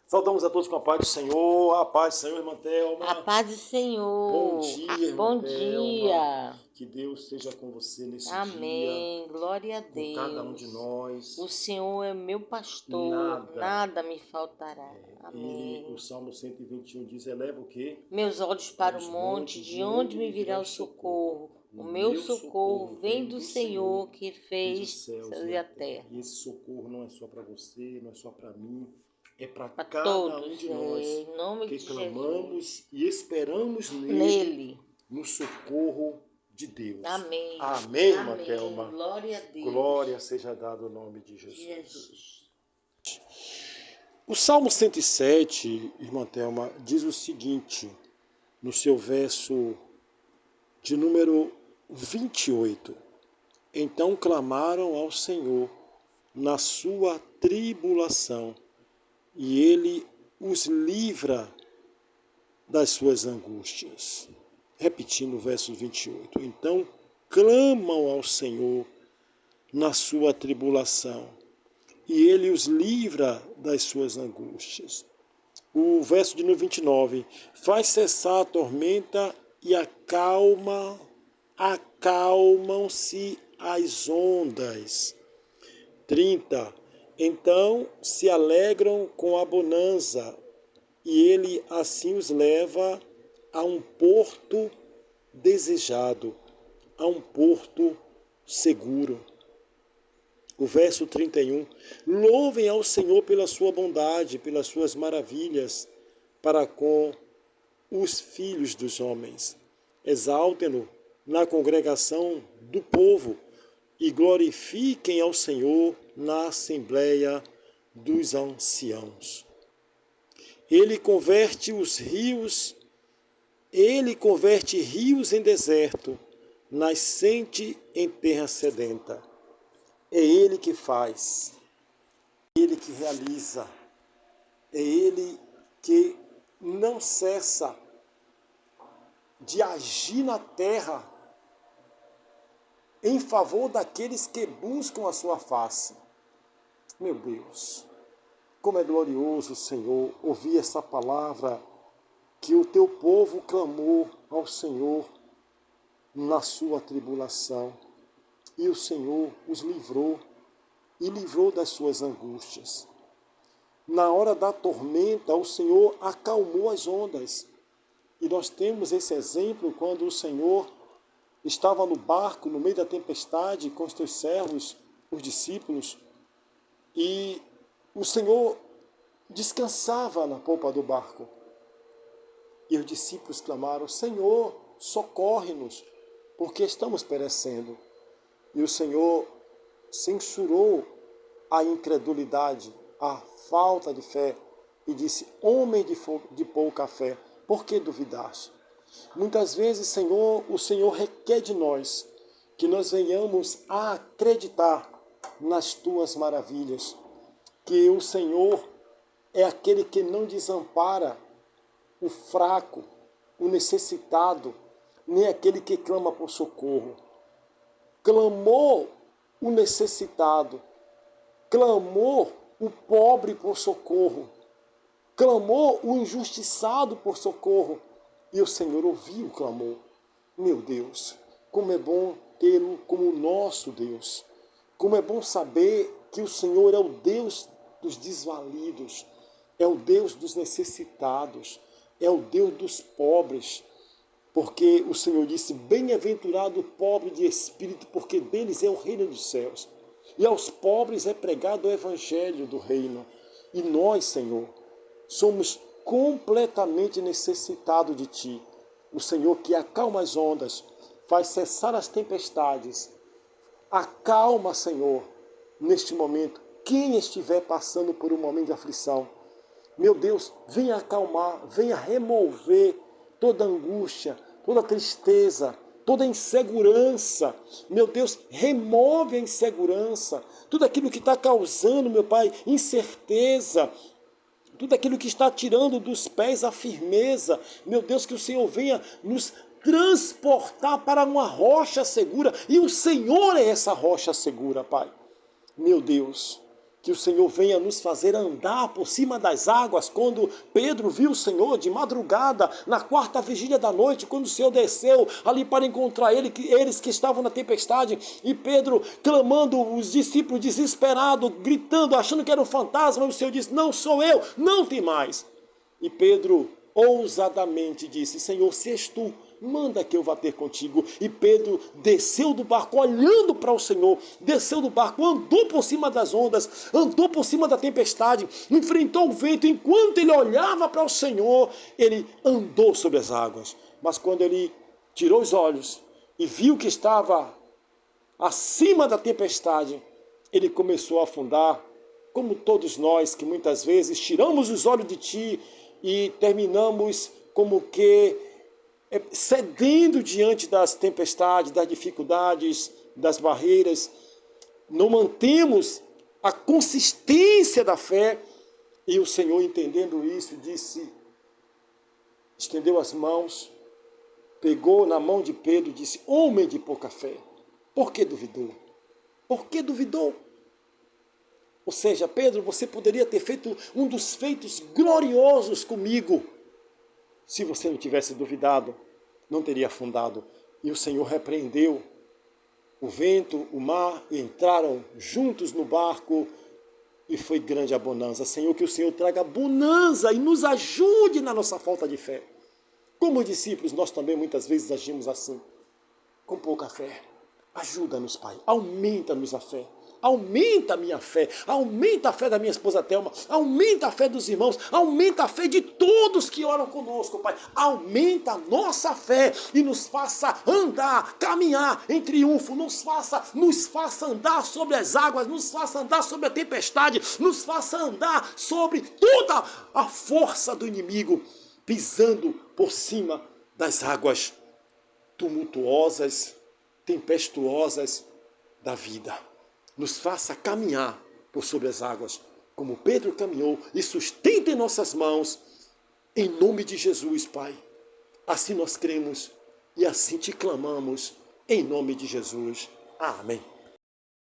Saudamos a todos com a paz do Senhor, a paz do Senhor, irmã Thelma. A paz do Senhor. Bom dia, irmã Bom Thelma. dia. Que Deus esteja com você nesse Amém. dia, Glória a Deus. com cada um de nós. O Senhor é meu pastor, nada me faltará. Amém. O Salmo 121 diz, eleva o quê? Meus olhos para o monte, de onde me virá o socorro? O meu socorro vem do Senhor que fez céus e a terra. E esse socorro não é só para você, não é só para mim, é para Para cada todos, um de nós em nome que de clamamos Jesus. e esperamos nele, no socorro de Deus. Amém. Amém, irmã Thelma. Glória a Deus. Glória seja dada ao nome de Jesus. O Salmo 107, irmã Thelma, diz o seguinte, no seu verso de número 28. Então clamaram ao Senhor na sua tribulação, e ele os livra das suas angústias. Repetindo o verso 28. Então clamam ao Senhor na sua tribulação, e ele os livra das suas angústias. O verso de número 29. Faz cessar a tormenta e acalmam-se as ondas. 30. Então se alegram com a bonança, e ele assim os leva a um porto desejado, a um porto seguro. O verso 31. Louvem ao Senhor pela sua bondade, pelas suas maravilhas para com os filhos dos homens. Exaltem-no na congregação do povo e glorifiquem ao Senhor na assembleia dos anciãos. Ele converte rios em deserto, nascente em terra sedenta. É Ele que faz, é Ele que realiza, é Ele que não cessa de agir na terra em favor daqueles que buscam a sua face. Meu Deus, como é glorioso, Senhor, ouvir essa palavra que o teu povo clamou ao Senhor na sua tribulação. E o Senhor os livrou e livrou das suas angústias. Na hora da tormenta, o Senhor acalmou as ondas. E nós temos esse exemplo quando o Senhor estava no barco, no meio da tempestade, com os teus servos, os discípulos, e o Senhor descansava na polpa do barco. E os discípulos clamaram, Senhor, socorre-nos, porque estamos perecendo. E o Senhor censurou a incredulidade, a falta de fé, e disse, homem de pouca fé, por que duvidaste? Muitas vezes, Senhor, o Senhor requer de nós que nós venhamos a acreditar nas tuas maravilhas, que o Senhor é aquele que não desampara o fraco, o necessitado, nem aquele que clama por socorro. Clamou o necessitado, clamou o pobre por socorro, clamou o injustiçado por socorro, e o Senhor ouviu o clamor. Meu Deus, como é bom tê-lo como nosso Deus, como é bom saber que o Senhor é o Deus dos desvalidos, é o Deus dos necessitados, é o Deus dos pobres, porque o Senhor disse, bem-aventurado o pobre de espírito, porque deles é o reino dos céus. E aos pobres é pregado o evangelho do reino. E nós, Senhor, somos completamente necessitados de Ti. O Senhor que acalma as ondas, faz cessar as tempestades. Acalma, Senhor, neste momento, quem estiver passando por um momento de aflição. Meu Deus, venha acalmar, venha remover toda angústia, toda tristeza, toda insegurança. Meu Deus, remove a insegurança, tudo aquilo que está causando, meu Pai, incerteza, tudo aquilo que está tirando dos pés a firmeza. Meu Deus, que o Senhor venha nos transportar para uma rocha segura, e o Senhor é essa rocha segura, Pai. Meu Deus, Que o Senhor venha nos fazer andar por cima das águas. Quando Pedro viu o Senhor de madrugada, na quarta vigília da noite, quando o Senhor desceu ali para encontrar eles que estavam na tempestade, e Pedro clamando, os discípulos desesperados, gritando, achando que era um fantasma, e o Senhor disse: não sou eu, não tem mais. E Pedro ousadamente disse: Senhor, se és tu, manda que eu vá ter contigo. E Pedro desceu do barco, olhando para o Senhor, desceu do barco, andou por cima das ondas, andou por cima da tempestade, enfrentou o vento. Enquanto ele olhava para o Senhor, ele andou sobre as águas. Mas quando ele tirou os olhos e viu que estava acima da tempestade, ele começou a afundar, como todos nós que muitas vezes tiramos os olhos de ti e terminamos como que cedendo diante das tempestades, das dificuldades, das barreiras. Não mantemos a consistência da fé. E o Senhor, entendendo isso, disse, estendeu as mãos, pegou na mão de Pedro e disse: homem de pouca fé, por que duvidou? Por que duvidou? Ou seja, Pedro, você poderia ter feito um dos feitos gloriosos comigo. Se você não tivesse duvidado, não teria afundado. E o Senhor repreendeu o vento, o mar, e entraram juntos no barco, e foi grande a bonança. Senhor, que o Senhor traga bonança e nos ajude na nossa falta de fé. Como discípulos, nós também muitas vezes agimos assim, com pouca fé. Ajuda-nos, Pai, aumenta-nos a fé. Aumenta a minha fé, aumenta a fé da minha esposa Thelma, aumenta a fé dos irmãos, aumenta a fé de todos que oram conosco, Pai. Aumenta a nossa fé e nos faça andar, caminhar em triunfo, nos faça andar sobre as águas, nos faça andar sobre a tempestade, nos faça andar sobre toda a força do inimigo, pisando por cima das águas tumultuosas, tempestuosas da vida. Nos faça caminhar por sobre as águas, como Pedro caminhou, e sustente em nossas mãos, em nome de Jesus, Pai. Assim nós cremos e assim te clamamos, em nome de Jesus. Amém.